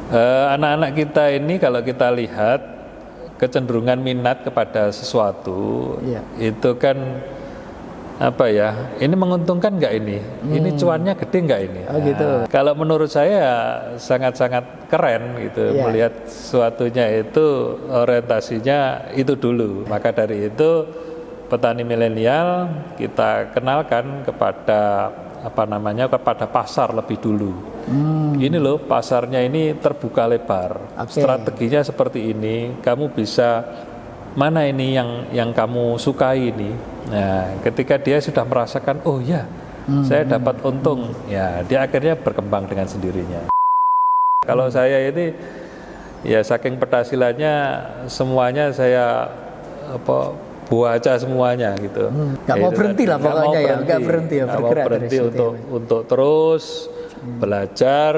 Anak-anak kita ini kalau kita lihat kecenderungan minat kepada sesuatu, itu kan apa ya? Ini menguntungkan nggak ini? Ini cuannya gede nggak ini? Gitu. Kalau menurut saya sangat-sangat keren gitu, melihat sesuatunya itu orientasinya itu dulu. Maka dari itu petani milenial kita kenalkan kepada kepada pasar lebih dulu. Ini loh pasarnya ini terbuka lebar. Strateginya seperti ini. Kamu bisa mana ini yang kamu sukai ini. Nah, ketika dia sudah merasakan, oh ya, saya dapat untung. Ya, dia akhirnya berkembang dengan sendirinya. Kalau saya ini ya saking petasilannya semuanya saya baca semuanya gitu. Nggak mau berhenti lah pokoknya ya, nggak berhenti ya, bergerak. Mau berhenti untuk terus belajar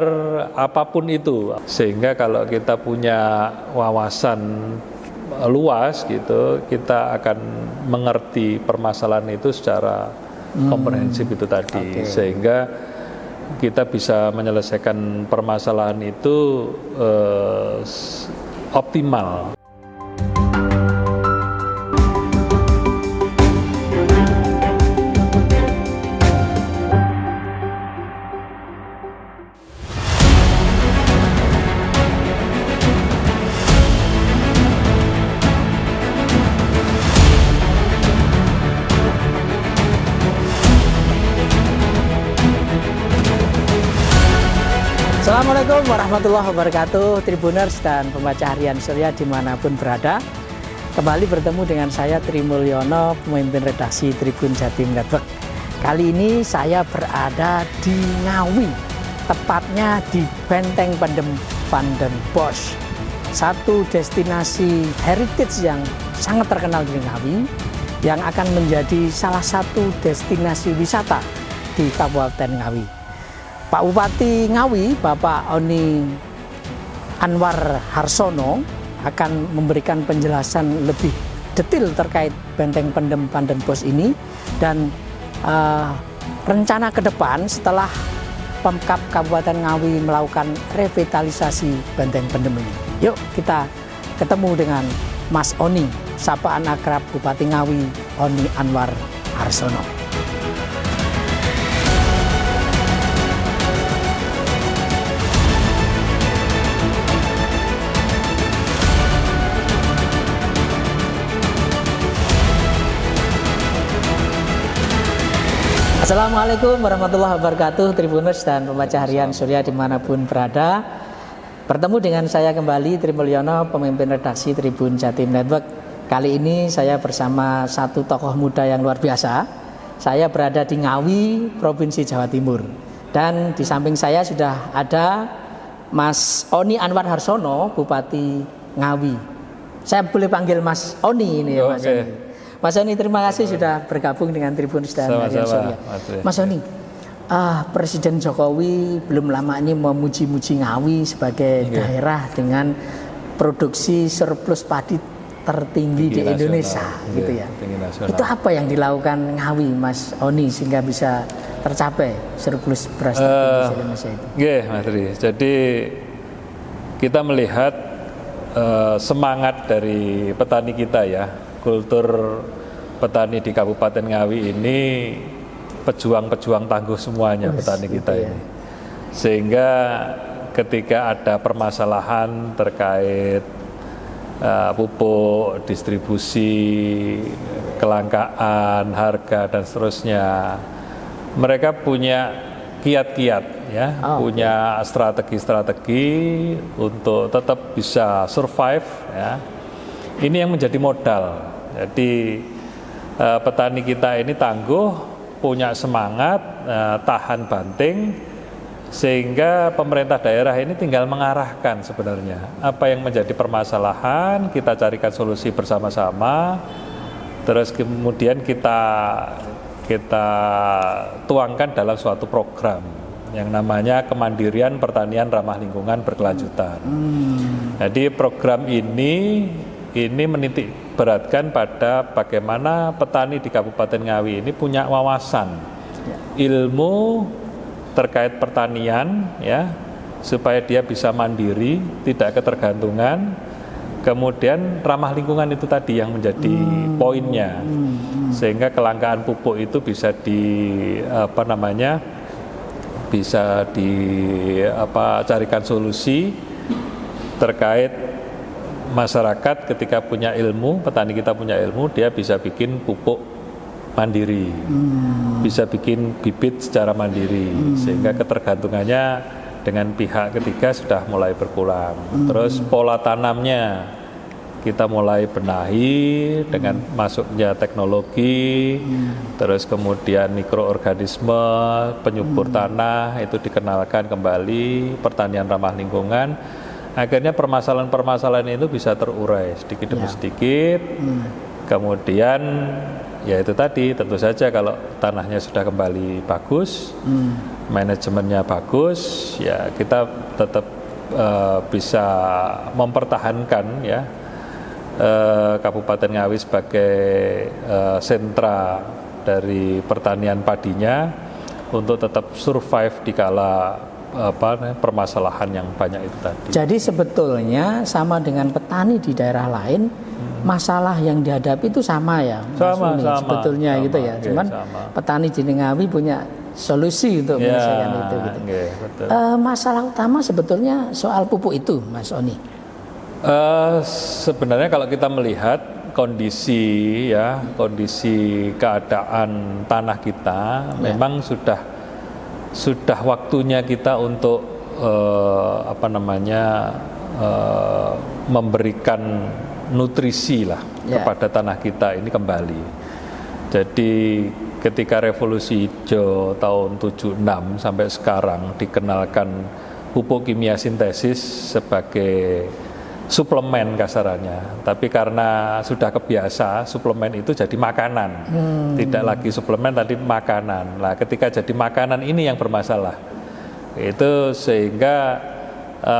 apapun itu, sehingga kalau kita punya wawasan luas gitu, kita akan mengerti permasalahan itu secara komprehensif itu tadi, sehingga kita bisa menyelesaikan permasalahan itu optimal. Assalamualaikum warahmatullahi wabarakatuh, Tribuners dan pembaca harian Surya dimanapun berada. Kembali bertemu dengan saya Tri Mulyono, pemimpin redaksi Tribun Jatim Network. Kali ini saya berada di Ngawi, tepatnya di Benteng Pendem Van den Bosch, satu destinasi heritage yang sangat terkenal di Ngawi, yang akan menjadi salah satu destinasi wisata di Kabupaten Ngawi. Pak Bupati Ngawi, Bapak Oni Anwar Harsono, akan memberikan penjelasan lebih detail terkait Benteng Pendem Van den Bosch ini dan rencana ke depan setelah Pemkab Kabupaten Ngawi melakukan revitalisasi Benteng Pendem ini. Yuk kita ketemu dengan Mas Oni, sapaan akrab Bupati Ngawi, Oni Anwar Harsono. Assalamualaikum warahmatullahi wabarakatuh, Tribuners dan pembaca harian Surya dimanapun berada. Bertemu dengan saya kembali, Tri Mulyono, pemimpin redaksi Tribun Jatim Network. Kali ini saya bersama satu tokoh muda yang luar biasa. Saya berada di Ngawi, Provinsi Jawa Timur. Dan di samping saya sudah ada Mas Oni Anwar Harsono, Bupati Ngawi. Saya boleh panggil Mas Oni ini ya, Mas Oni. Mas Oni, terima kasih sudah bergabung dengan Tribun dan Harian Surya. Mas Oni, Presiden Jokowi belum lama ini memuji-muji Ngawi sebagai daerah dengan produksi surplus padi tertinggi di Indonesia, gitu ya. Itu apa yang dilakukan Ngawi, Mas Oni, sehingga bisa tercapai surplus beras tertinggi di Indonesia itu? Mas Tri. Jadi kita melihat semangat dari petani kita ya. Kultur petani di Kabupaten Ngawi ini pejuang-pejuang tangguh semuanya petani kita ini. Sehingga ketika ada permasalahan terkait pupuk, distribusi, kelangkaan, harga dan seterusnya, mereka punya kiat-kiat ya, punya strategi-strategi untuk tetap bisa survive ya. Ini yang menjadi modal. Jadi petani kita ini tangguh, punya semangat, tahan banting, sehingga pemerintah daerah ini tinggal mengarahkan sebenarnya apa yang menjadi permasalahan, kita carikan solusi bersama-sama, terus kemudian kita tuangkan dalam suatu program yang namanya Kemandirian Pertanian Ramah Lingkungan Berkelanjutan. Jadi program ini menitik beratkan pada bagaimana petani di Kabupaten Ngawi ini punya wawasan ilmu terkait pertanian ya, supaya dia bisa mandiri, tidak ketergantungan. Kemudian ramah lingkungan itu tadi yang menjadi poinnya, sehingga kelangkaan pupuk itu bisa carikan solusi terkait masyarakat ketika punya ilmu, petani kita punya ilmu, dia bisa bikin pupuk mandiri, bisa bikin bibit secara mandiri, sehingga ketergantungannya dengan pihak ketiga sudah mulai berkurang. Terus pola tanamnya kita mulai benahi dengan masuknya teknologi, terus kemudian mikroorganisme, penyubur tanah itu dikenalkan kembali, pertanian ramah lingkungan. Akhirnya permasalahan-permasalahan itu bisa terurai sedikit demi sedikit. Kemudian ya itu tadi, tentu saja kalau tanahnya sudah kembali bagus, manajemennya bagus, ya kita tetap bisa mempertahankan ya Kabupaten Ngawi sebagai sentra dari pertanian padinya untuk tetap survive di kala permasalahan yang banyak itu tadi. Jadi sebetulnya sama dengan petani di daerah lain, masalah yang dihadapi itu sama ya, sama, sebetulnya gitu ya. Cuman petani di Ngawi punya solusi untuk menyelesaikan itu. Gitu. Betul. Masalah utama sebetulnya soal pupuk itu, Mas Oni. Sebenarnya kalau kita melihat kondisi keadaan tanah kita, memang sudah waktunya kita untuk memberikan nutrisi lah kepada tanah kita ini kembali. Jadi ketika revolusi hijau tahun 76 sampai sekarang dikenalkan pupuk kimia sintesis sebagai suplemen kasarannya, tapi karena sudah kebiasa suplemen itu jadi makanan, tidak lagi suplemen tadi makanan. Nah, ketika jadi makanan ini yang bermasalah, itu sehingga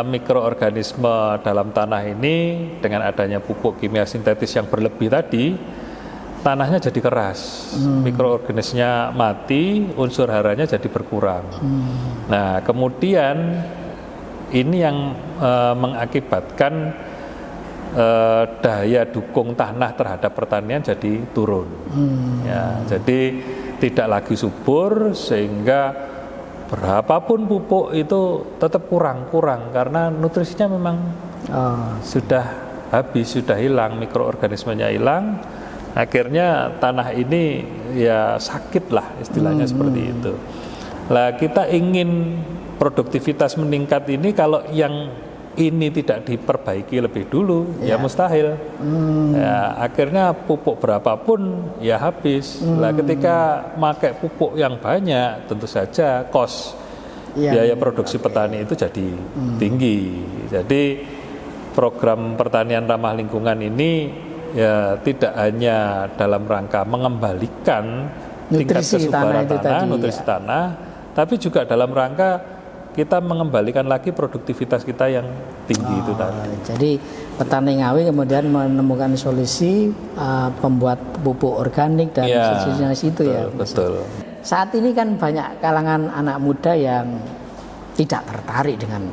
mikroorganisme dalam tanah ini dengan adanya pupuk kimia sintetis yang berlebih tadi, tanahnya jadi keras, mikroorganismenya mati, unsur haranya jadi berkurang. Nah, kemudian ini yang mengakibatkan daya dukung tanah terhadap pertanian jadi turun. Ya, jadi tidak lagi subur, sehingga berapapun pupuk itu tetap kurang karena nutrisinya memang sudah habis, sudah hilang, mikroorganismenya hilang. Akhirnya tanah ini ya sakit lah istilahnya seperti itu. Lah kita ingin produktivitas meningkat ini, kalau yang ini tidak diperbaiki lebih dulu ya mustahil. Ya, akhirnya pupuk berapapun ya habis. Lah ketika pakai pupuk yang banyak, tentu saja biaya produksi petani itu jadi tinggi. Jadi program pertanian ramah lingkungan ini ya tidak hanya dalam rangka mengembalikan tingkat kesuburan nutrisi tanah, tapi juga dalam rangka kita mengembalikan lagi produktivitas kita yang tinggi itu tadi. Jadi petani Ngawi kemudian menemukan solusi pembuat pupuk organik dan sejenis itu ya. Betul. Saat ini kan banyak kalangan anak muda yang tidak tertarik dengan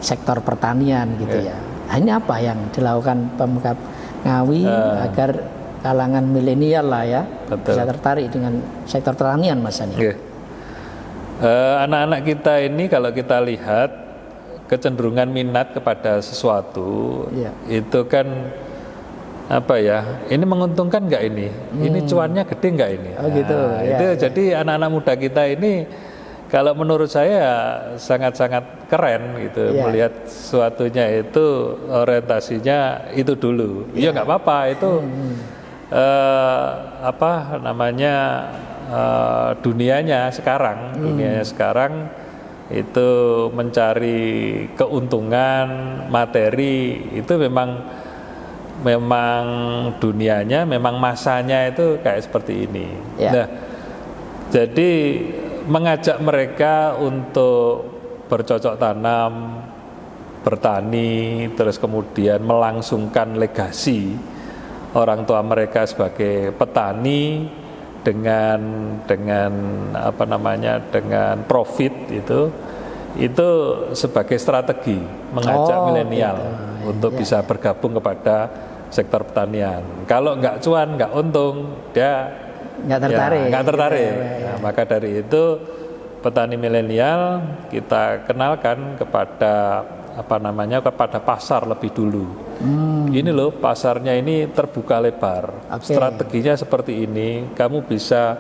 sektor pertanian gitu ya. Ini apa yang dilakukan Pemkab Ngawi agar kalangan milenial lah ya bisa tertarik dengan sektor pertanian, Mas Ani? Anak-anak kita ini kalau kita lihat kecenderungan minat kepada sesuatu itu kan ini menguntungkan nggak ini? Ini cuannya gede nggak ini? Jadi anak-anak muda kita ini kalau menurut saya sangat-sangat keren gitu, melihat sesuatunya itu orientasinya itu dulu. Iya nggak apa-apa itu dunianya sekarang itu mencari keuntungan materi, itu memang dunianya, memang masanya itu kayak seperti ini. Nah, jadi mengajak mereka untuk bercocok tanam, bertani, terus kemudian melangsungkan legasi orang tua mereka sebagai petani dengan profit itu sebagai strategi mengajak milenial untuk bisa bergabung kepada sektor pertanian. Kalau nggak cuan, nggak untung, dia nggak tertarik. Nggak tertarik. Nah, maka dari itu petani milenial kita kenalkan kepada kepada pasar lebih dulu. Ini loh pasarnya ini terbuka lebar. Strateginya seperti ini. Kamu bisa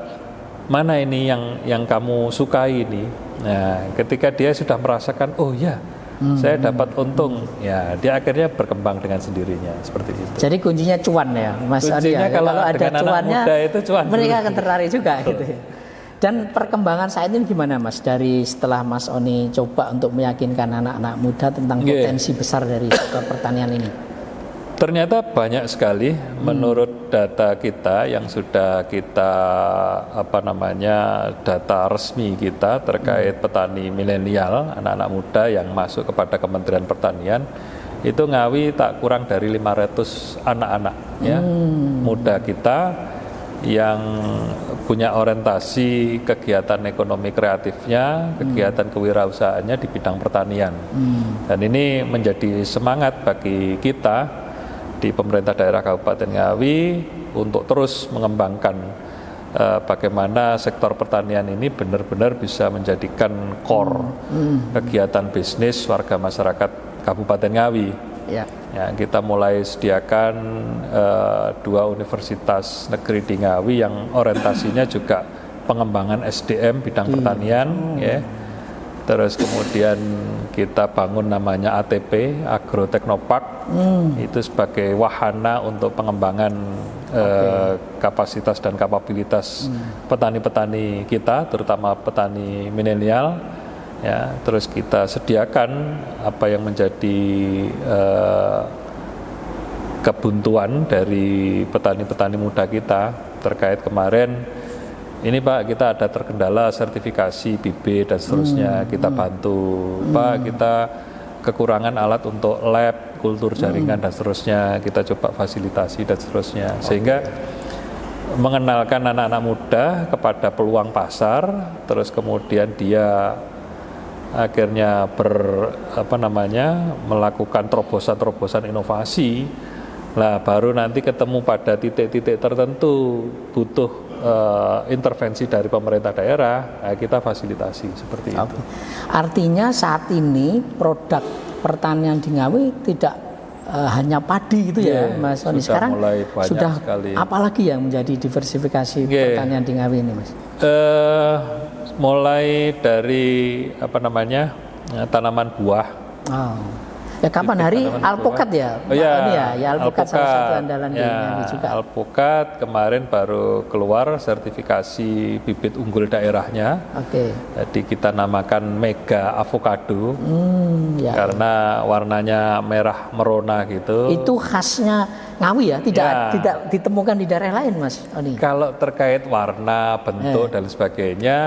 mana ini yang kamu sukai ini. Nah, ketika dia sudah merasakan, oh ya, saya dapat untung, ya dia akhirnya berkembang dengan sendirinya seperti itu. Jadi kuncinya cuan ya, Mas Adi. Kuncinya kalau ada cuannya, itu cuan mereka akan tertarik juga gitu ya. Dan perkembangan saat ini gimana Mas? Dari setelah Mas Oni coba untuk meyakinkan anak-anak muda tentang potensi besar dari sektor pertanian ini. Ternyata banyak sekali menurut data kita yang sudah kita data resmi kita terkait petani milenial, anak-anak muda yang masuk kepada Kementerian Pertanian, itu Ngawi tak kurang dari 500 anak-anak ya, muda kita yang punya orientasi kegiatan ekonomi kreatifnya, kegiatan kewirausahaannya di bidang pertanian. Dan ini menjadi semangat bagi kita di pemerintah daerah Kabupaten Ngawi untuk terus mengembangkan bagaimana sektor pertanian ini benar-benar bisa menjadikan core kegiatan bisnis warga masyarakat Kabupaten Ngawi. Ya, kita mulai sediakan 2 universitas negeri di Ngawi yang orientasinya juga pengembangan SDM bidang pertanian, ya. Terus kemudian kita bangun namanya ATP, Agro Teknopark, itu sebagai wahana untuk pengembangan kapasitas dan kapabilitas petani-petani kita, terutama petani milenial. Ya, terus kita sediakan apa yang menjadi kebuntuan dari petani-petani muda kita terkait kemarin. Ini Pak, kita ada terkendala sertifikasi bibit dan seterusnya, kita bantu. Pak, kita kekurangan alat untuk lab, kultur jaringan dan seterusnya, kita coba fasilitasi dan seterusnya. Sehingga mengenalkan anak-anak muda kepada peluang pasar, terus kemudian dia akhirnya melakukan terobosan-terobosan inovasi. Lah baru nanti ketemu pada titik-titik tertentu butuh intervensi dari pemerintah daerah, kita fasilitasi seperti itu. Artinya saat ini produk pertanian di Ngawi tidak hanya padi gitu ya, Mas Oni. Sekarang sudah sekali. Apalagi yang menjadi diversifikasi pertanian di Ngawi ini, Mas? Mulai dari tanaman buah. Ya kapan hari alpukat ya? Alpukat salah satu andalan di Ngawi juga. Alpukat kemarin baru keluar sertifikasi bibit unggul daerahnya. Jadi kita namakan Mega Avocado karena warnanya merah merona gitu. Itu khasnya Ngawi ya? Tidak ditemukan di daerah lain, Mas Oni? Kalau terkait warna, bentuk dan sebagainya,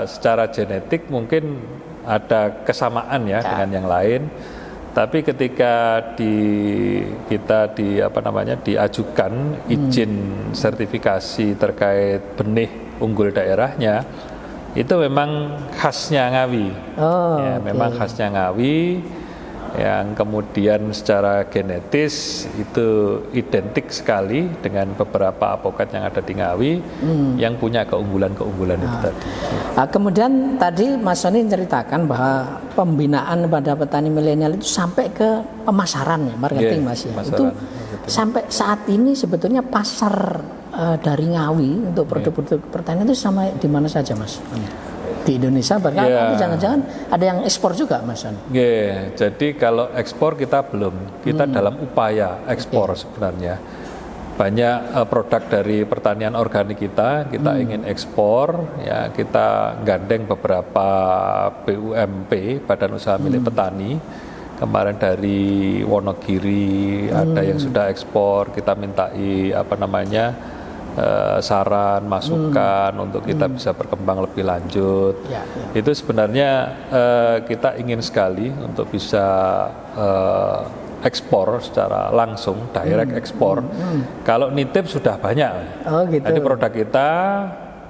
secara genetik mungkin ada kesamaan ya dengan yang lain, tapi ketika diajukan izin sertifikasi terkait benih unggul daerahnya, itu memang khasnya Ngawi. Memang khasnya Ngawi yang kemudian secara genetis itu identik sekali dengan beberapa apokat yang ada di Ngawi yang punya keunggulan-keunggulan itu tadi. Kemudian tadi Mas Soni ceritakan bahwa pembinaan pada petani milenial itu sampai ke pemasaran ya, marketing Mas ya. Itu sampai saat ini sebetulnya pasar dari Ngawi untuk produk-produk pertanian itu sama di mana saja, Mas? Di Indonesia bahkan nanti jangan-jangan ada yang ekspor juga, Mas. Jadi kalau ekspor kita belum, kita dalam upaya ekspor sebenarnya. Banyak produk dari pertanian organik kita ingin ekspor, ya kita gandeng beberapa BUMP, Badan Usaha Milik Petani. Kemarin dari Wonogiri ada yang sudah ekspor, kita mintai saran, masukan untuk kita bisa berkembang lebih lanjut. Itu sebenarnya kita ingin sekali untuk bisa ekspor secara langsung, direct ekspor. Kalau nitip sudah banyak. Jadi produk kita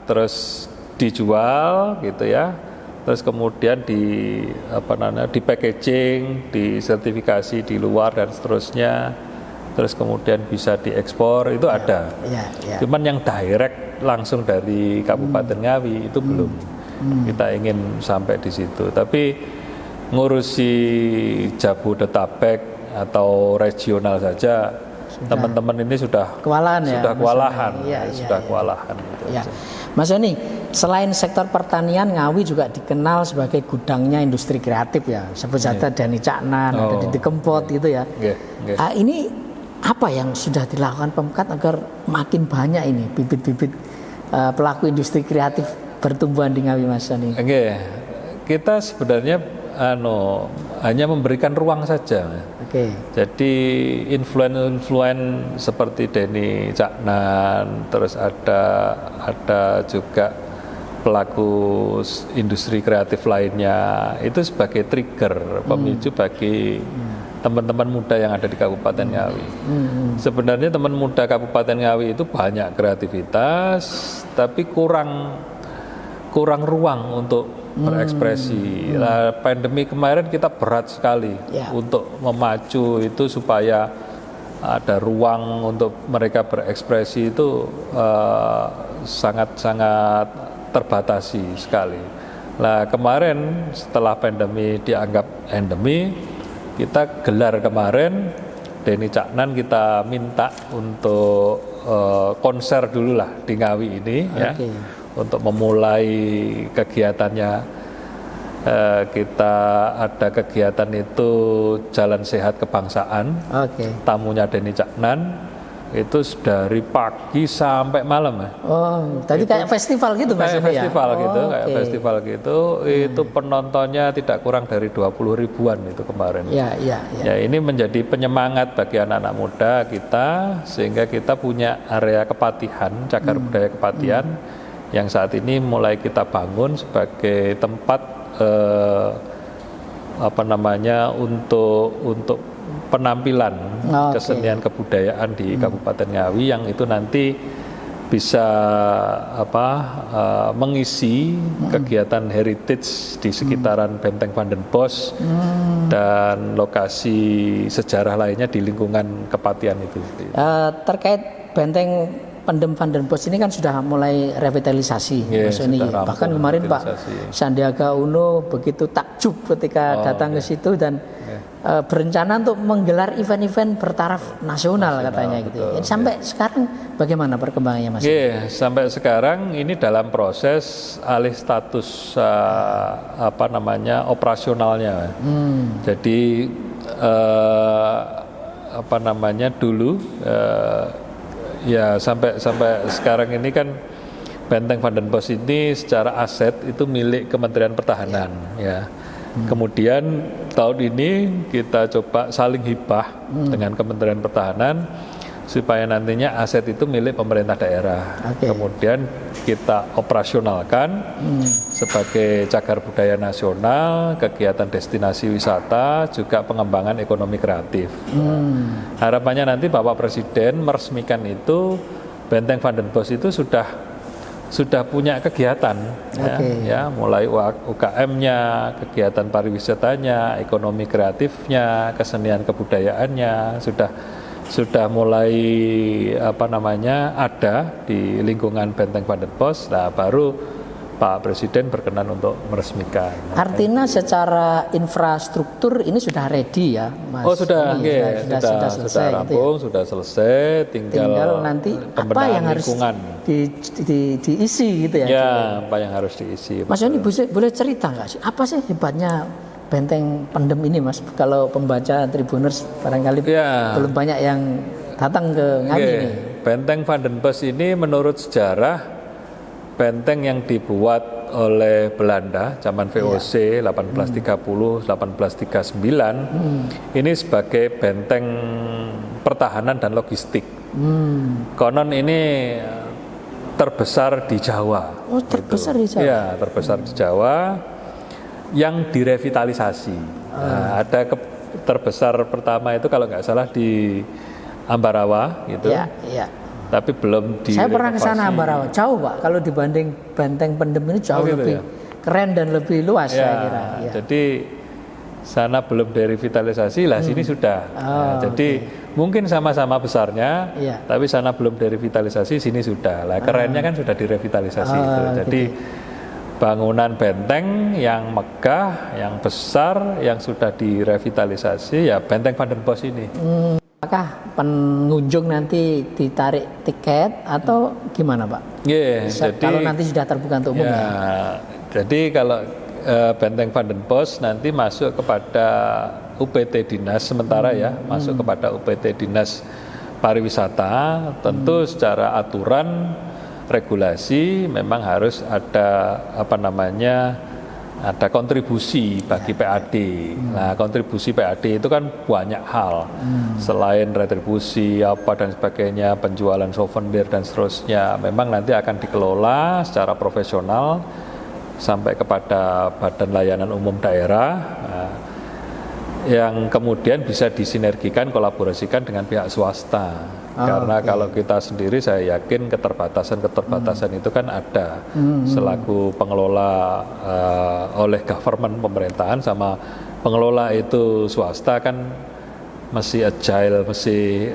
terus dijual gitu ya. terus kemudian di packaging, disertifikasi di luar dan seterusnya, terus kemudian bisa diekspor itu ada. Cuman yang direct langsung dari Kabupaten Ngawi itu belum. Kita ingin sampai di situ. Tapi ngurusi Jabodetabek atau regional saja, teman-teman ini sudah kewalahan, kewalahan. Gitu aja. Mas Yoni, selain sektor pertanian, Ngawi juga dikenal sebagai gudangnya industri kreatif ya. Sebut saja Deni Caknan, ada Didi Kempot gitu ya. Ini apa yang sudah dilakukan Pemkat agar makin banyak ini bibit-bibit pelaku industri kreatif bertumbuhan di Ngawi, Mas Yoni? Kita sebenarnya hanya memberikan ruang saja. Jadi influen seperti Deni Caknan, terus ada juga pelaku industri kreatif lainnya, itu sebagai trigger pemicu bagi teman-teman muda yang ada di Kabupaten Ngawi. Sebenarnya teman muda Kabupaten Ngawi itu banyak kreativitas, tapi kurang ruang untuk berekspresi. Pandemi kemarin kita berat sekali untuk memacu itu supaya ada ruang untuk mereka berekspresi itu sangat-sangat terbatasi sekali. Nah kemarin setelah pandemi dianggap endemi, kita gelar kemarin Deni Caknan kita minta untuk konser dulu lah di Ngawi ini ya. Untuk memulai kegiatannya, kita ada kegiatan itu Jalan Sehat Kebangsaan. Tamunya Deni Caknan itu dari pagi sampai malam ya. Tadi kayak festival gitu Mas? Kayak festival gitu. Itu penontonnya tidak kurang dari 20 ribuan itu kemarin. Ya ini menjadi penyemangat bagi anak-anak muda kita, sehingga kita punya area kepatihan, cagar budaya kepatihan, yang saat ini mulai kita bangun sebagai tempat untuk penampilan kesenian kebudayaan di Kabupaten Ngawi, yang itu nanti bisa mengisi kegiatan heritage di sekitaran Benteng Vandenbosch dan lokasi sejarah lainnya di lingkungan kepatihan itu. Terkait Benteng Pendem Vandenbosch ini kan sudah mulai revitalisasi, Mas Yoni. Bahkan kemarin Pak Sandiaga Uno begitu takjub ketika datang ke situ dan berencana untuk menggelar event-event bertaraf nasional katanya gitu. Sampai sekarang bagaimana perkembangannya, Mas? Sampai sekarang ini dalam proses alih status operasionalnya. Jadi dulu ya sampai sekarang ini kan Benteng Vandenbosch ini secara aset itu milik Kementerian Pertahanan ya. Kemudian tahun ini kita coba saling hibah dengan Kementerian Pertahanan supaya nantinya aset itu milik pemerintah daerah. Kemudian kita operasionalkan sebagai cagar budaya nasional, kegiatan destinasi wisata, juga pengembangan ekonomi kreatif. Harapannya nanti Bapak Presiden meresmikan itu, Benteng Vandenbosch itu sudah punya kegiatan ya, mulai UKM-nya, kegiatan pariwisatanya, ekonomi kreatifnya, kesenian kebudayaannya sudah mulai ada di lingkungan Benteng Vandenbosch. Nah, baru Pak Presiden berkenan untuk meresmikan. Artinya secara infrastruktur ini sudah ready ya, Mas? Sudah selesai rampung, gitu ya? Sudah selesai, tinggal nanti apa yang harus diisi gitu ya? Ya, apa yang harus diisi. Mas Yoni boleh cerita nggak sih, apa sih hebatnya Benteng Pendem ini, Mas? Kalau pembaca Tribuners barangkali belum banyak yang datang ke Ngawi ini. Benteng Vandenbosch ini menurut sejarah benteng yang dibuat oleh Belanda zaman VOC 1830-1839 ini sebagai benteng pertahanan dan logistik. Konon ini terbesar di Jawa. Terbesar di Jawa? Ya, terbesar di Jawa yang direvitalisasi. Nah, ada terbesar pertama itu kalau nggak salah di Ambarawa gitu. Tapi belum direnovasi. Saya pernah ke sana Ambarawa, jauh Pak. Kalau dibanding Benteng Pendem ini jauh lebih keren dan lebih luas ya, saya kira. Ya. Jadi sana belum direvitalisasi, lah sini sudah. Jadi mungkin sama-sama besarnya, tapi sana belum direvitalisasi, sini sudah. Lah kerennya kan sudah direvitalisasi itu. Jadi bangunan benteng yang megah, yang besar, yang sudah direvitalisasi, ya Benteng Van den Bosch ini. Apakah pengunjung nanti ditarik tiket atau gimana, Pak? Jadi kalau nanti sudah terbuka untuk umum ya. Jadi kalau Benteng Van den Bosch nanti masuk kepada UPT Dinas sementara ya, masuk kepada UPT Dinas Pariwisata. Tentu secara aturan regulasi memang harus ada ada kontribusi bagi PAD. Nah, kontribusi PAD itu kan banyak hal. Selain retribusi dan sebagainya, penjualan souvenir dan seterusnya, memang nanti akan dikelola secara profesional sampai kepada Badan Layanan Umum Daerah, yang kemudian bisa disinergikan, kolaborasikan dengan pihak swasta. Karena kalau kita sendiri, saya yakin keterbatasan itu kan ada selaku pengelola oleh government, pemerintahan, sama pengelola itu swasta kan masih agile, masih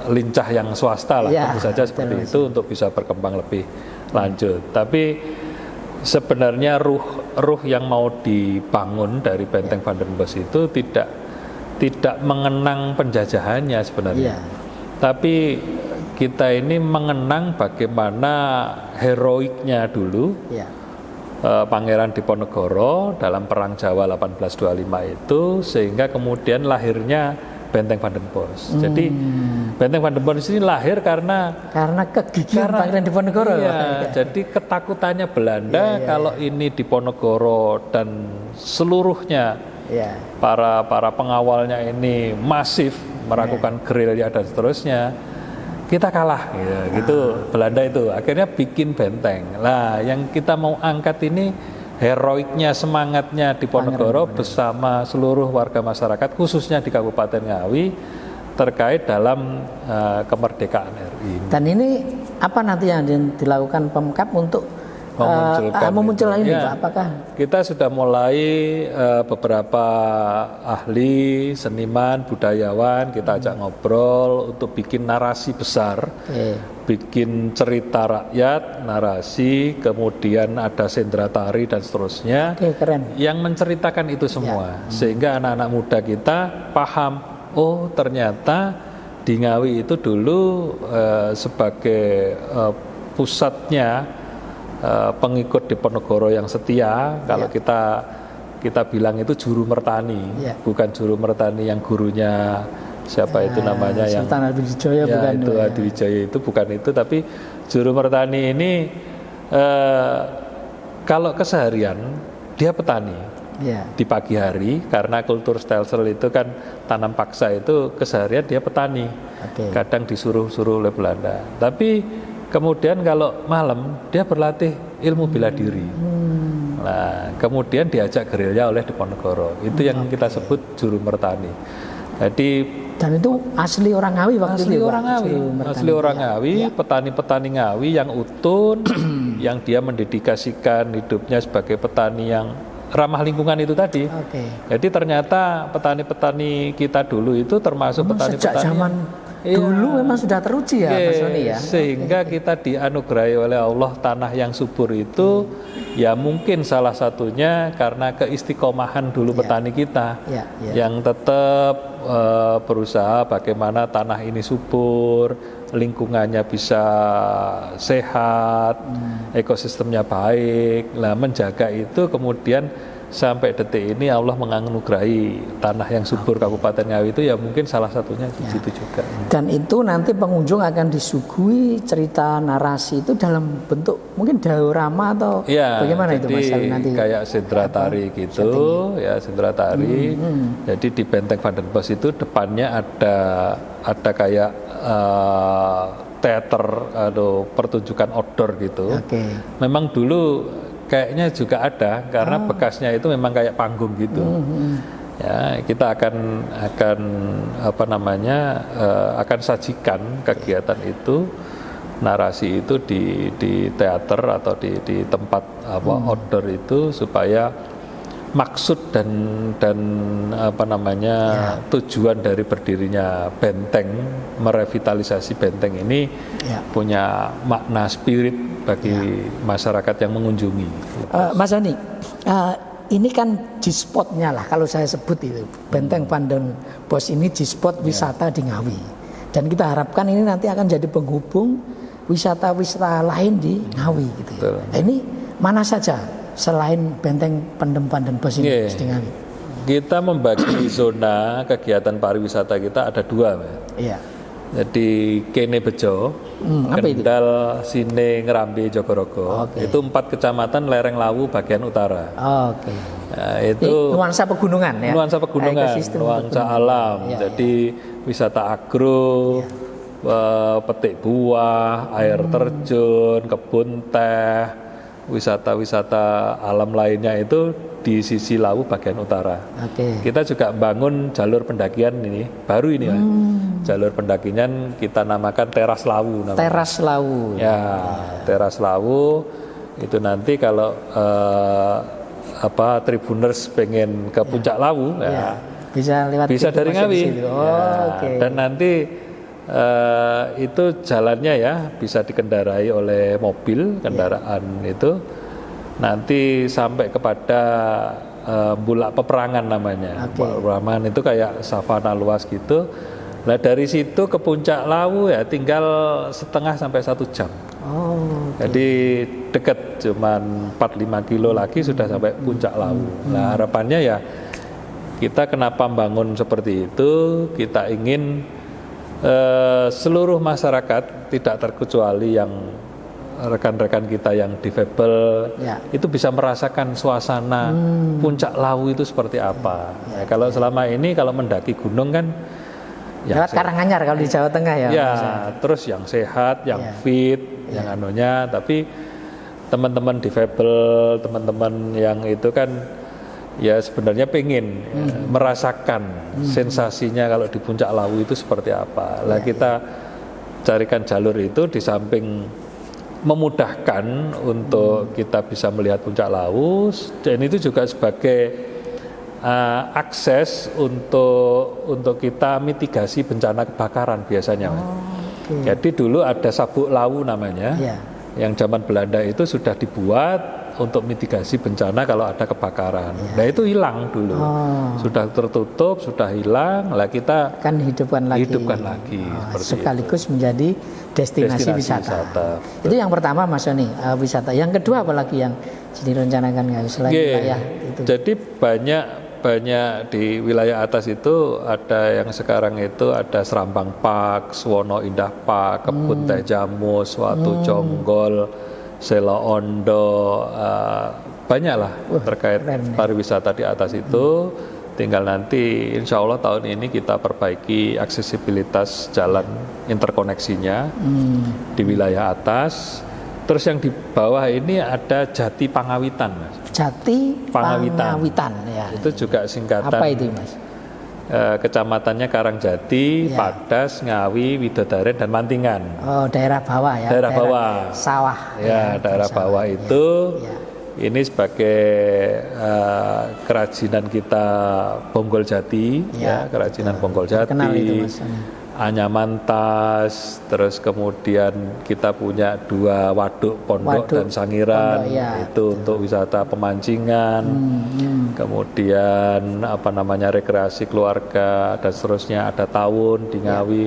lincah yang swasta lah, tentu saja seperti itu untuk bisa berkembang lebih lanjut. Tapi sebenarnya ruh yang mau dibangun dari Benteng Van den Bosch itu tidak mengenang penjajahannya sebenarnya. Tapi kita ini mengenang bagaimana heroiknya dulu Pangeran Diponegoro dalam Perang Jawa 1825 itu, sehingga kemudian lahirnya Benteng Van den Bosch. Jadi Benteng Van den Bosch ini lahir karena kegigihan Pangeran Diponegoro. Jadi ketakutannya Belanda kalau ini Diponegoro dan seluruhnya para pengawalnya ini masif melakukan gerilya dan seterusnya, kita kalah gitu. Belanda itu akhirnya bikin benteng. Lah yang kita mau angkat ini heroiknya, semangatnya Diponegoro bersama seluruh warga masyarakat, khususnya di Kabupaten Ngawi, terkait dalam kemerdekaan RI. Dan ini apa nanti yang dilakukan Pemkab untuk memunculkan ini, Pak? Apakah kita sudah mulai beberapa ahli, seniman, budayawan kita ajak ngobrol untuk bikin narasi besar, bikin cerita rakyat, narasi, kemudian ada sendra tari dan seterusnya, keren, yang menceritakan itu semua, sehingga anak-anak muda kita paham, oh ternyata di Ngawi itu dulu sebagai pusatnya pengikut Diponegoro yang setia. Kalau kita bilang itu juru mertani, bukan juru mertani yang gurunya siapa itu namanya, yang Sultan Hadiwijaya, bukan itu Hadiwijaya, itu bukan itu, tapi juru mertani ini kalau keseharian dia petani. Di pagi hari, karena kultur stelsel itu kan tanam paksa, itu keseharian dia petani. Kadang disuruh-suruh oleh Belanda. Tapi kemudian kalau malam dia berlatih ilmu bela diri. Nah, kemudian diajak gerilya oleh Diponegoro. Itu yang kita sebut juru mertani. Jadi, dan itu asli orang Ngawi waktu itu. Asli orang Ngawi, petani-petani Ngawi yang utun, yang dia mendedikasikan hidupnya sebagai petani yang ramah lingkungan itu tadi. Jadi ternyata petani-petani kita dulu itu termasuk petani-petani sejak zaman dulu memang sudah teruji ya, Mas Soni ya. Sehingga kita dianugerahi oleh Allah tanah yang subur itu, ya mungkin salah satunya karena keistiqomahan dulu petani kita, yang tetap berusaha bagaimana tanah ini subur, lingkungannya bisa sehat, ekosistemnya baik. Lah menjaga itu kemudian sampai detik ini Allah menganugerahi tanah yang subur Kabupaten Ngawi itu, ya mungkin salah satunya di situ juga. Dan itu nanti pengunjung akan disuguhi cerita narasi itu dalam bentuk mungkin diorama atau bagaimana itu Mas nanti? Kayak sendra tari gitu, sendra tari. Jadi di Benteng Van den Bosch itu depannya ada kayak teater atau pertunjukan outdoor gitu. Memang dulu kayaknya juga ada, karena bekasnya itu memang kayak panggung gitu. Ya, kita akan akan sajikan kegiatan itu narasi itu di teater atau di tempat outdoor itu supaya maksud dan apa namanya tujuan dari berdirinya benteng, merevitalisasi benteng ini punya makna spirit bagi masyarakat yang mengunjungi. Mas Doni, ini kan G-spotnya lah kalau saya sebut itu Benteng Pandan Bos ini G-spot wisata di Ngawi, dan kita harapkan ini nanti akan jadi penghubung wisata-wisata lain di Ngawi gitu ya. Ini mana saja selain Benteng Pandan Bos ini di Ngawi? Kita membagi zona kegiatan pariwisata kita ada 2, Mas. Iya. Jadi Kene Bejo, Kendal, Sine, Ngerambi, Jogorogo. Itu 4 kecamatan lereng Lawu bagian utara. Nah, itu nuansa pegunungan ya. Nuansa pegunungan, nuansa alam. Jadi wisata agro, petik buah, air terjun, kebun teh, wisata-wisata alam lainnya itu di sisi Lawu bagian utara. Kita juga bangun jalur pendakian ini, baru ini ya. Jalur pendakian kita namakan Teras Lawu namanya. Teras Lawu. Ya, Teras Lawu itu nanti kalau Tribuners pengen ke Puncak Lawu bisa dari Ngawi. Dan nanti itu jalannya ya bisa dikendarai oleh mobil kendaraan itu nanti sampai kepada Bulak Peperangan namanya. Peperangan itu kayak savana luas gitu. Nah dari situ ke Puncak Lawu ya tinggal setengah sampai 1 jam. Jadi dekat, cuman 4-5 kilo lagi sudah sampai Puncak Lawu. Nah harapannya ya kita kenapa bangun seperti itu, kita ingin seluruh masyarakat tidak terkecuali yang rekan-rekan kita yang difabel itu bisa merasakan suasana Puncak Lawu itu seperti apa. Kalau selama ini kalau mendaki gunung kan lewat Karanganyar kalau di Jawa Tengah ya. Terus yang sehat, yang fit, yang anunya, tapi teman-teman difabel, teman-teman yang itu kan ya sebenarnya pengen merasakan sensasinya kalau di Puncak Lawu itu seperti apa. Lah kita carikan jalur itu di samping memudahkan untuk kita bisa melihat Puncak Lawu, dan itu juga sebagai akses untuk kita mitigasi bencana kebakaran biasanya. Jadi dulu ada Sabuk Lawu namanya, yang zaman Belanda itu sudah dibuat untuk mitigasi bencana kalau ada kebakaran. Nah itu hilang dulu, sudah tertutup, sudah hilang. Lah kita kan hidupkan lagi sekaligus itu menjadi destinasi wisata. Itu yang pertama Mas Doni, wisata. Yang kedua apalagi yang direncanakan selain wilayah itu? Jadi banyak di wilayah atas itu ada yang sekarang itu ada Serambang Park, Suwono Indah Park, Kebun Teh Jamus, Watu Jonggol, Selo Ondo, banyak lah terkait pariwisata di atas itu. Tinggal nanti insya Allah tahun ini kita perbaiki aksesibilitas jalan interkoneksinya di wilayah atas. Terus yang di bawah ini ada Jati Pangawitan, Mas. Jati Pangawitan ya. Itu juga singkatan. Apa itu, Mas? Kecamatannya Karangjati, Padas, Ngawi, Widodaren, dan Mantingan. Oh, daerah bawah ya. Daerah bawah. Sawah. Ya, daerah bawah itu. Ini sebagai kerajinan kita Bonggol Jati, kerajinan Bonggol Jati. Kenal itu, Mas. Anyaman Tas, terus kemudian kita punya 2 waduk Pondok dan Sangiran, itu untuk wisata pemancingan, kemudian rekreasi keluarga dan seterusnya, ada Tawun di Ngawi.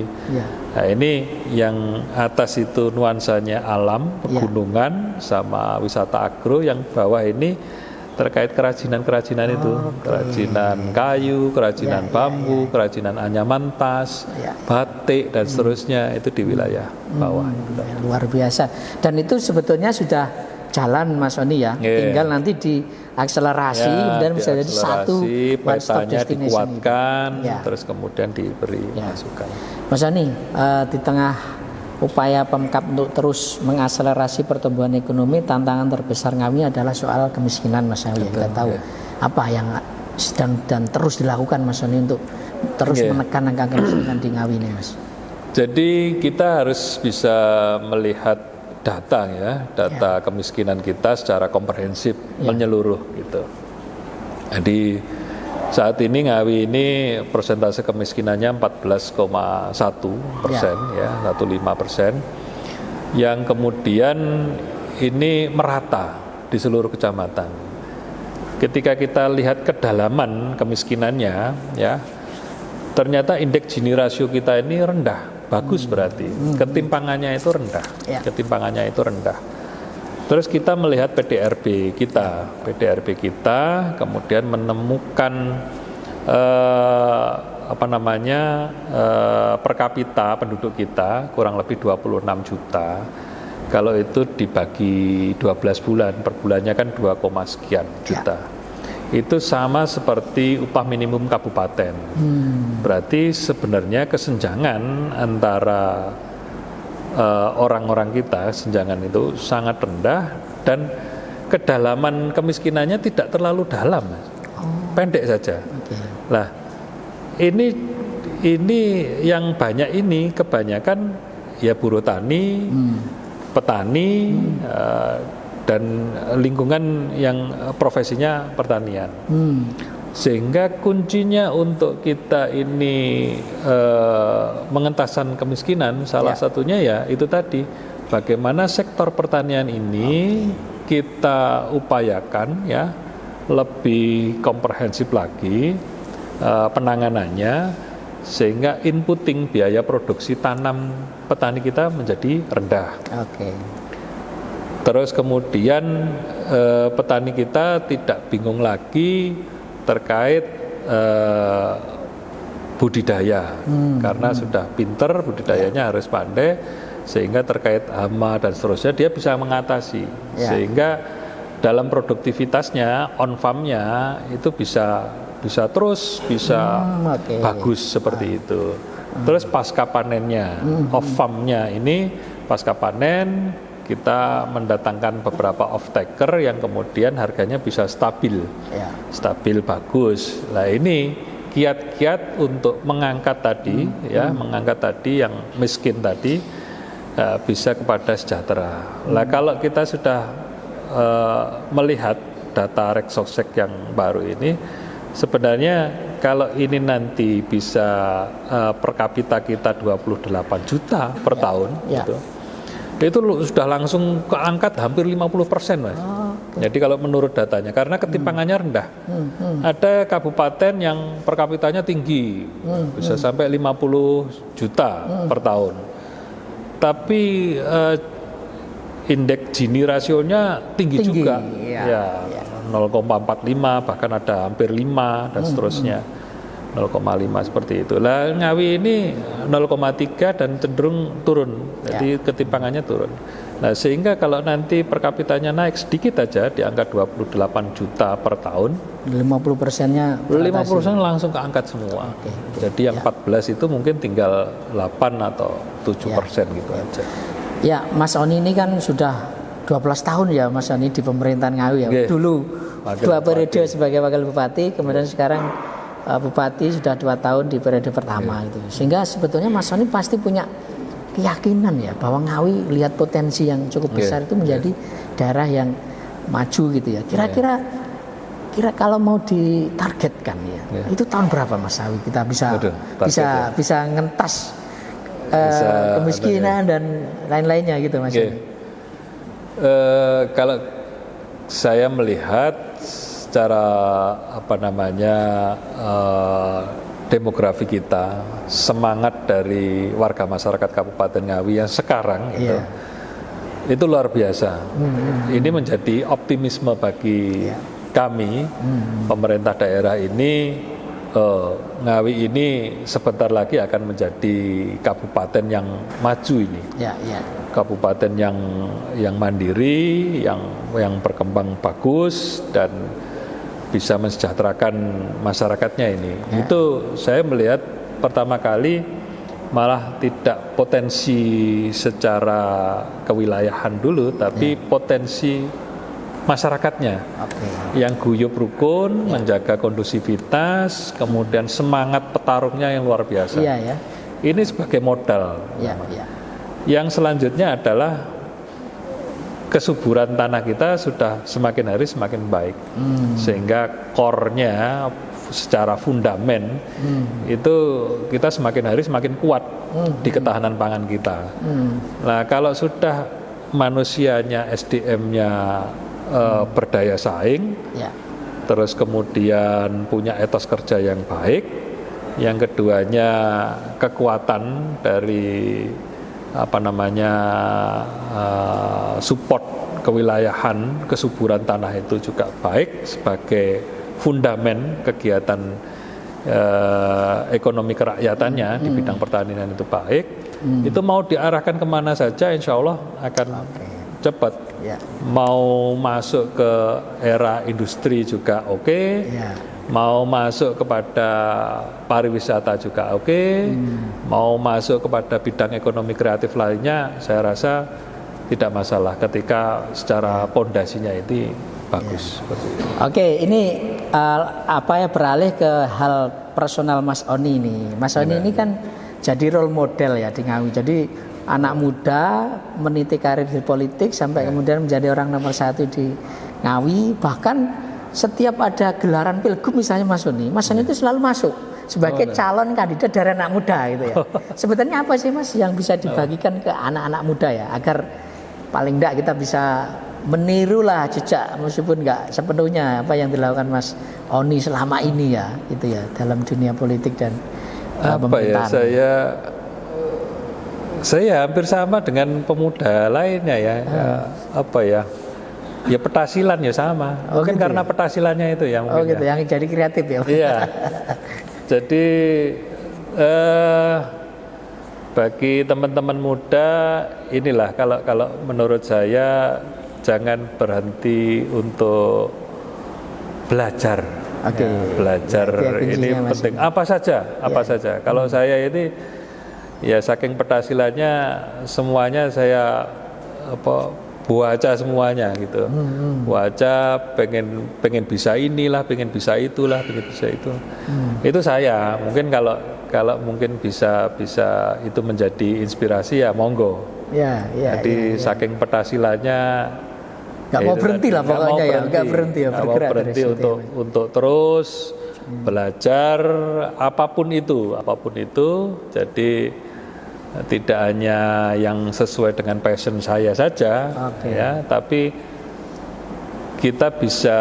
Nah ini yang atas itu nuansanya alam, pegunungan sama wisata agro, yang bawah ini terkait kerajinan-kerajinan itu, kerajinan kayu, kerajinan bambu, kerajinan anyaman tas, batik dan seterusnya, itu di wilayah bawah. Luar biasa. Dan itu sebetulnya sudah jalan Mas Doni ya. Tinggal nanti diakselerasi kemudian bisa jadi satu petanya dikuatkan, terus kemudian diberi masukan. Mas Doni, di tengah upaya Pemkab untuk terus mengakselerasi pertumbuhan ekonomi, tantangan terbesar Ngawi adalah soal kemiskinan, Mas Doni. Kita tahu apa yang sedang dan terus dilakukan Mas Doni untuk terus menekan angka kemiskinan di Ngawi ini, Mas. Jadi kita harus bisa melihat data ya, data kemiskinan kita secara komprehensif, menyeluruh gitu. Jadi saat ini Ngawi ini persentase kemiskinannya 14,1%, ya 15%, yang kemudian ini merata di seluruh kecamatan. Ketika kita lihat kedalaman kemiskinannya, ya ternyata indeks Gini rasio kita ini rendah. Bagus berarti, ketimpangannya itu rendah, ketimpangannya itu rendah. Terus kita melihat PDRB kita, kemudian menemukan per kapita penduduk kita kurang lebih 26 juta. Kalau itu dibagi 12 bulan, per bulannya kan 2, sekian juta. Itu sama seperti upah minimum kabupaten. Berarti sebenarnya kesenjangan antara orang-orang kita, senjangan itu sangat rendah dan kedalaman kemiskinannya tidak terlalu dalam, pendek saja. Nah, ini yang banyak ini kebanyakan ya buruh tani, petani, dan lingkungan yang profesinya pertanian. Sehingga kuncinya untuk kita ini mengentasan kemiskinan salah satunya ya itu tadi, bagaimana sektor pertanian ini kita upayakan ya lebih komprehensif lagi penanganannya, sehingga inputting biaya produksi tanam petani kita menjadi rendah. Terus kemudian petani kita tidak bingung lagi terkait budidaya, karena sudah pinter budidayanya, harus pandai, sehingga terkait hama dan seterusnya dia bisa mengatasi, sehingga dalam produktivitasnya on farm-nya itu bisa bagus seperti itu. Terus pasca panennya, off farm-nya ini pasca panen kita mendatangkan beberapa off-taker yang kemudian harganya bisa stabil bagus. Nah ini kiat-kiat untuk mengangkat tadi yang miskin tadi bisa kepada sejahtera. Nah kalau kita sudah melihat data Reksosek yang baru ini, sebenarnya kalau ini nanti bisa per kapita kita 28 juta per tahun gitu, itu sudah langsung keangkat hampir 50%, Mas. Jadi kalau menurut datanya, karena ketimpangannya rendah. Ada kabupaten yang per kapitanya tinggi, bisa sampai 50 juta per tahun. Tapi indeks Gini rasionya tinggi juga. 0,45, bahkan ada hampir 5 dan seterusnya. 0,5 seperti itu. Lah Ngawi ini 0,3 dan cenderung turun. Jadi ketimpangannya turun. Nah, sehingga kalau nanti per kapitanya naik sedikit aja di angka 28 juta per tahun, 50%-nya 50% langsung keangkat semua. Jadi yang 14 itu mungkin tinggal 8 atau 7% gitu aja. Ya, Mas Oni ini kan sudah 12 tahun ya Mas Oni di pemerintahan Ngawi ya. Dulu 2 periode sebagai wakil bupati, kemudian sekarang bupati sudah 2 tahun di periode pertama gitu. Sehingga sebetulnya Mas Oni pasti punya keyakinan ya bahwa Ngawi lihat potensi yang cukup besar itu menjadi daerah yang maju gitu ya. Kira-kira kalau mau ditargetkan ya, itu tahun berapa Mas Ngawi kita bisa ngentas kemiskinan dan lain-lainnya gitu Mas. Kalau saya melihat secara demografi kita, semangat dari warga masyarakat Kabupaten Ngawi yang sekarang itu luar biasa. Ini menjadi optimisme bagi kami, pemerintah daerah ini. Ngawi ini sebentar lagi akan menjadi kabupaten yang maju ini. Kabupaten yang mandiri, yang berkembang bagus dan bisa mensejahterakan masyarakatnya ini. Itu saya melihat pertama kali malah tidak potensi secara kewilayahan dulu, tapi potensi masyarakatnya yang guyup rukun, menjaga kondusivitas, kemudian semangat petarungnya yang luar biasa. Ini sebagai modal. Ya. Yang selanjutnya adalah kesuburan tanah kita sudah semakin hari semakin baik, sehingga core-nya secara fundamen itu kita semakin hari semakin kuat di ketahanan pangan kita. Nah, kalau sudah manusianya, SDM-nya berdaya saing, terus kemudian punya etos kerja yang baik, yang keduanya kekuatan dari support kewilayahan, kesuburan tanah itu juga baik sebagai fundamen kegiatan ekonomi kerakyatannya di bidang pertanian itu baik, itu mau diarahkan kemana saja insya Allah akan cepat. Mau masuk ke era industri juga mau masuk kepada pariwisata juga mau masuk kepada bidang ekonomi kreatif lainnya, saya rasa tidak masalah ketika secara pondasinya itu bagus. Ini beralih ke hal personal Mas Oni ini. Mas Oni ini kan jadi role model ya di Ngawi. Jadi anak muda meniti karir di politik sampai kemudian menjadi orang nomor 1 di Ngawi. Bahkan setiap ada gelaran pilgub misalnya Mas Oni itu selalu masuk sebagai calon kandidat dari anak muda gitu ya. Sebetulnya apa sih Mas yang bisa dibagikan ke anak-anak muda ya, agar paling enggak kita bisa menirulah jejak meskipun enggak sepenuhnya apa yang dilakukan Mas Oni selama ini ya, gitu ya, dalam dunia politik dan pemerintahan. Saya hampir sama dengan pemuda lainnya ya. Ya petasilan ya sama. Mungkin karena petasilannya itu ya mungkin. Yang jadi kreatif ya. Iya. Jadi bagi teman-teman muda inilah kalau menurut saya jangan berhenti untuk belajar. Belajar ini penting. Apa saja. Kalau saya ini ya saking petasilannya semuanya saya baca semuanya gitu. Baca pengen bisa inilah, pengen bisa itulah, pengen bisa itu. Itu saya. Mungkin kalau mungkin bisa itu menjadi inspirasi ya monggo. Jadi saking petasilannya nggak mau berhenti lah pokoknya ya, nggak berhenti ya, bergerak berhenti untuk terus belajar apapun itu. Jadi tidak hanya yang sesuai dengan passion saya saja, ya, tapi kita bisa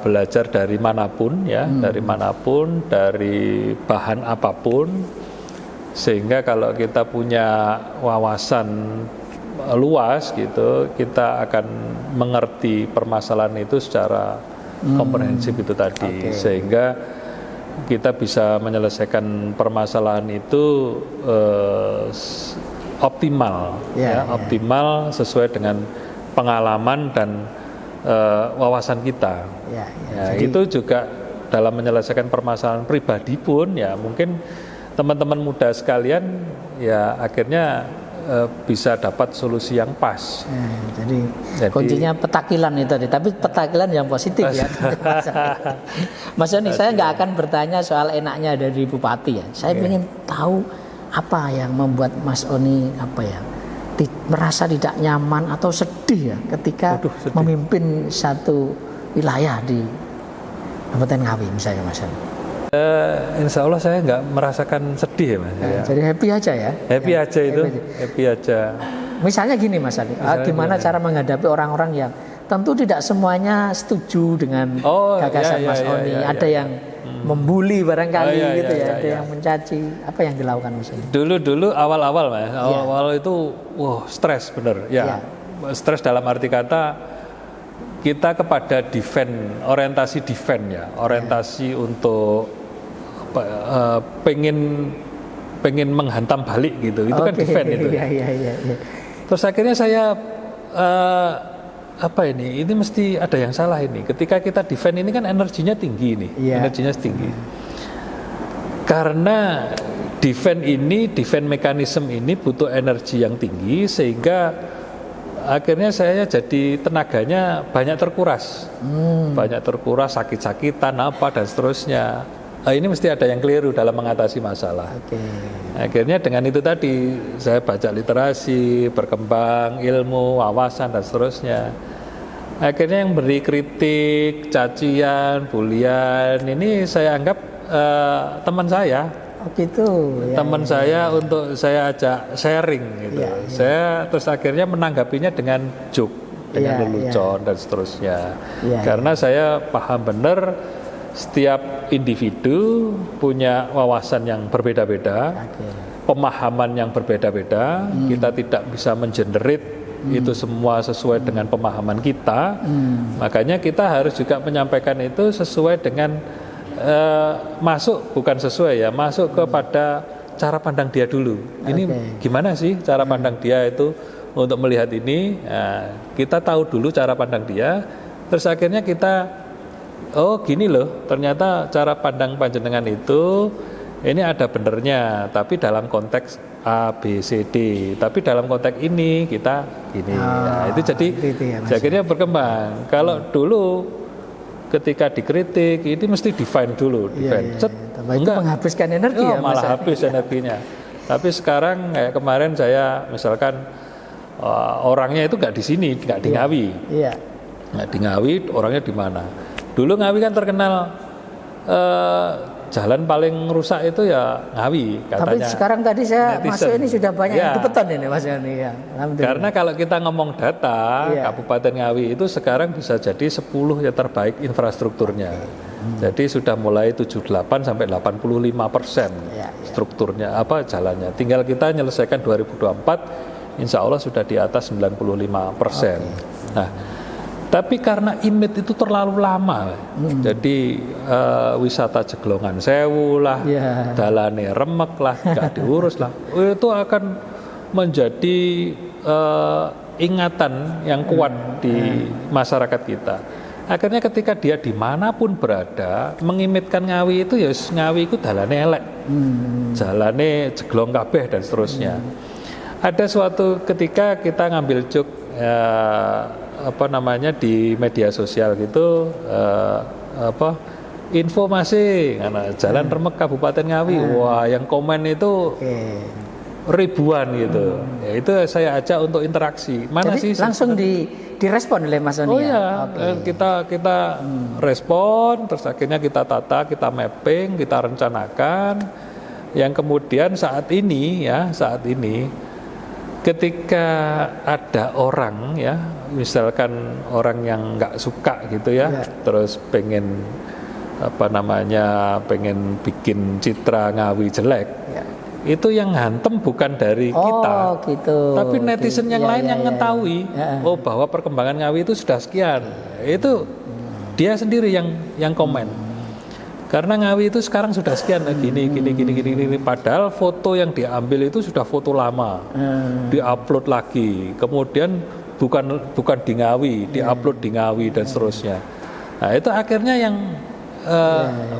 belajar dari manapun, ya, dari bahan apapun, sehingga kalau kita punya wawasan luas gitu, kita akan mengerti permasalahan itu secara komprehensif itu tadi, sehingga kita bisa menyelesaikan permasalahan itu optimal, optimal sesuai dengan pengalaman dan wawasan kita. Jadi, itu juga dalam menyelesaikan permasalahan pribadi pun ya mungkin teman-teman muda sekalian ya akhirnya bisa dapat solusi yang pas. Jadi kuncinya petakilan itu tadi, tapi petakilan yang positif ya. Mas Oni, saya nggak akan bertanya soal enaknya dari bupati ya. Saya ingin tahu apa yang membuat Mas Oni merasa tidak nyaman atau sedih ya ketika memimpin satu wilayah di Kabupaten Ngawi misalnya Mas Oni. Insya Allah saya nggak merasakan sedih ya Mas. Jadi happy aja ya. Happy aja. Misalnya gini Mas Ali, gimana cara menghadapi orang-orang yang tentu tidak semuanya setuju dengan gagasan Mas Oni. Ada yang membuli barangkali gitu ya, ada yang mencaci. Apa yang dilakukan Mas Ali? Dulu awal-awal Mas, awal itu stres bener ya. Stres dalam arti kata kita kepada orientasi defend ya, orientasi untuk pengen menghantam balik gitu, itu kan defend itu. Terus akhirnya saya ini mesti ada yang salah ini. Ketika kita defend ini kan energinya tinggi nih, energinya tinggi. Karena defend mekanisme ini butuh energi yang tinggi sehingga akhirnya saya jadi tenaganya banyak terkuras, sakit-sakitan dan seterusnya. ini mesti ada yang keliru dalam mengatasi masalah. Akhirnya dengan itu tadi saya baca literasi, berkembang ilmu, wawasan dan seterusnya. Akhirnya yang beri kritik, cacian, bulian ini saya anggap teman saya. Teman saya untuk saya ajak sharing gitu. Saya terus akhirnya menanggapinya dengan joke, dengan lelucon dan seterusnya. Karena saya paham benar setiap individu punya wawasan yang berbeda-beda, pemahaman yang berbeda-beda. Kita tidak bisa mengenerate itu semua sesuai dengan pemahaman kita. Makanya kita harus juga menyampaikan itu sesuai dengan masuk kepada cara pandang dia dulu. Ini gimana sih cara pandang dia itu untuk melihat ini? Nah, kita tahu dulu cara pandang dia, terus akhirnya kita, oh gini loh, ternyata cara pandang panjenengan itu ini ada benernya, tapi dalam konteks A, B, C, D. Tapi dalam konteks ini kita gini. Nah, itu jadi akhirnya berkembang. Kalau dulu ketika dikritik ini mesti define dulu, enggak menghabiskan energi malah habis energinya. Tapi sekarang kayak kemarin saya misalkan orangnya itu nggak di sini, nggak di Ngawi, nggak di Ngawi, orangnya di mana? Dulu Ngawi kan terkenal jalan paling rusak itu ya Ngawi katanya. Tapi sekarang tadi saya masuk ini sudah banyak yang beton ini Mas Yoni ya. Karena kalau kita ngomong data, Kabupaten Ngawi itu sekarang bisa jadi 10 yang terbaik infrastrukturnya. Jadi sudah mulai 78 sampai 85% strukturnya jalannya. Tinggal kita menyelesaikan 2024, insya Allah sudah di atas 95%. Nah, tapi karena image itu terlalu lama, jadi wisata Jeglongan Sewu lah, dalane remek lah, gak diurus lah, itu akan menjadi ingatan yang kuat di masyarakat kita. Akhirnya ketika dia dimanapun berada, mengimitkan Ngawi itu ya Ngawi itu dalane elek, dalane jeglong kabeh dan seterusnya. Ada suatu ketika kita ngambil cuk di media sosial gitu, informasi jalan remek Kabupaten Ngawi, wah yang komen itu ribuan gitu. Ya, itu saya ajak untuk interaksi. Mana jadi sih langsung direspon oleh Mas Soni. Kita respon, terus akhirnya kita tata, kita mapping, kita rencanakan. Yang kemudian saat ini ketika ada orang ya, misalkan orang yang nggak suka gitu ya, terus pengen pengen bikin citra Ngawi jelek, itu yang hantem bukan dari kita, tapi netizen yang lain yang mengetahui bahwa perkembangan Ngawi itu sudah sekian, itu dia sendiri yang komen. Karena Ngawi itu sekarang sudah sekian gini. Padahal foto yang diambil itu sudah foto lama, diupload lagi. Kemudian bukan di Ngawi, diupload di Ngawi dan seterusnya. Nah itu akhirnya yang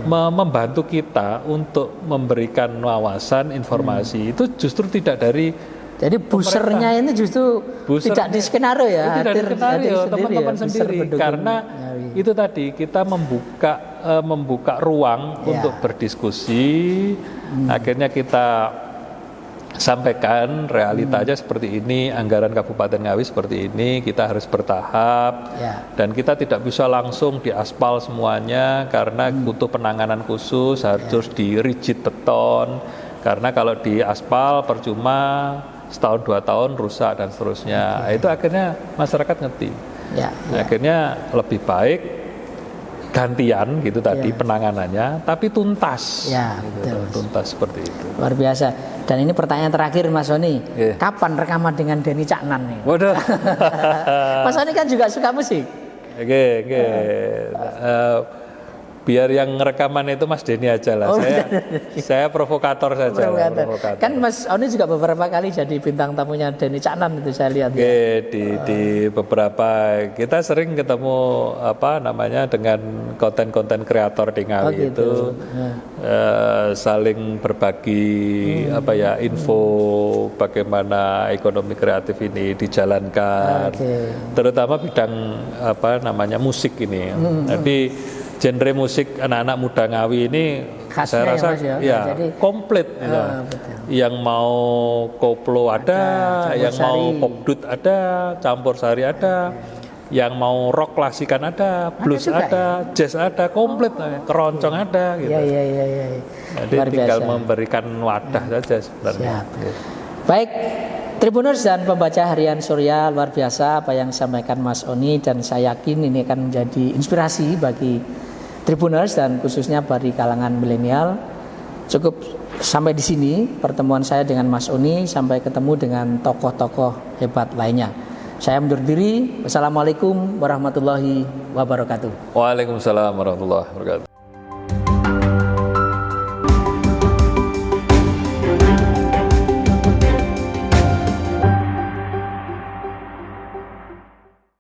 membantu kita untuk memberikan wawasan informasi itu justru tidak dari. Jadi busernya ini justru tidak di skenario ya, tidak di skenario, teman-teman sendiri. Karena itu tadi kita membuka ruang untuk berdiskusi. Akhirnya kita sampaikan realitanya seperti ini, anggaran Kabupaten Ngawi seperti ini, kita harus bertahap dan kita tidak bisa langsung diaspal semuanya karena butuh penanganan khusus, harus di rigid beton. Karena kalau di aspal percuma setahun 2 tahun rusak dan seterusnya. Itu akhirnya masyarakat ngerti. Akhirnya lebih baik gantian gitu tadi penanganannya, tapi tuntas. Tuntas seperti itu. Luar biasa. Dan ini pertanyaan terakhir Mas Soni. Kapan rekaman dengan Denny Caknan nih? Waduh. Mas Soni kan juga suka musik. Biar yang rekaman itu Mas Denny aja lah. Saya provokator saja. Provokator. Kan Mas Oni juga beberapa kali jadi bintang tamunya Denny Caknan itu saya lihat. Di beberapa kita sering ketemu dengan konten-konten kreator di Ngawi itu saling berbagi info bagaimana ekonomi kreatif ini dijalankan. Terutama bidang musik ini. Tapi genre musik anak-anak muda Ngawi ini khasnya saya rasa Mas, ya. ya Jadi komplit gitu. betul. Yang mau koplo ada, campur yang mau sari. popdut ada, campur sari ada, yang mau rock klasikan ada, blues juga ada, jazz ada, komplit, keroncong ada gitu. Iya. Jadi Luar tinggal biasa. memberikan wadah saja sebenarnya. Siap. Baik, Tribuners dan pembaca harian Surya, luar biasa apa yang disampaikan Mas Oni, dan saya yakin ini akan menjadi inspirasi bagi Tribuners dan khususnya bagi kalangan milenial. Cukup sampai di sini pertemuan saya dengan Mas Oni, sampai ketemu dengan tokoh-tokoh hebat lainnya. Saya mundur diri. Wassalamualaikum warahmatullahi wabarakatuh. Waalaikumsalam warahmatullahi wabarakatuh.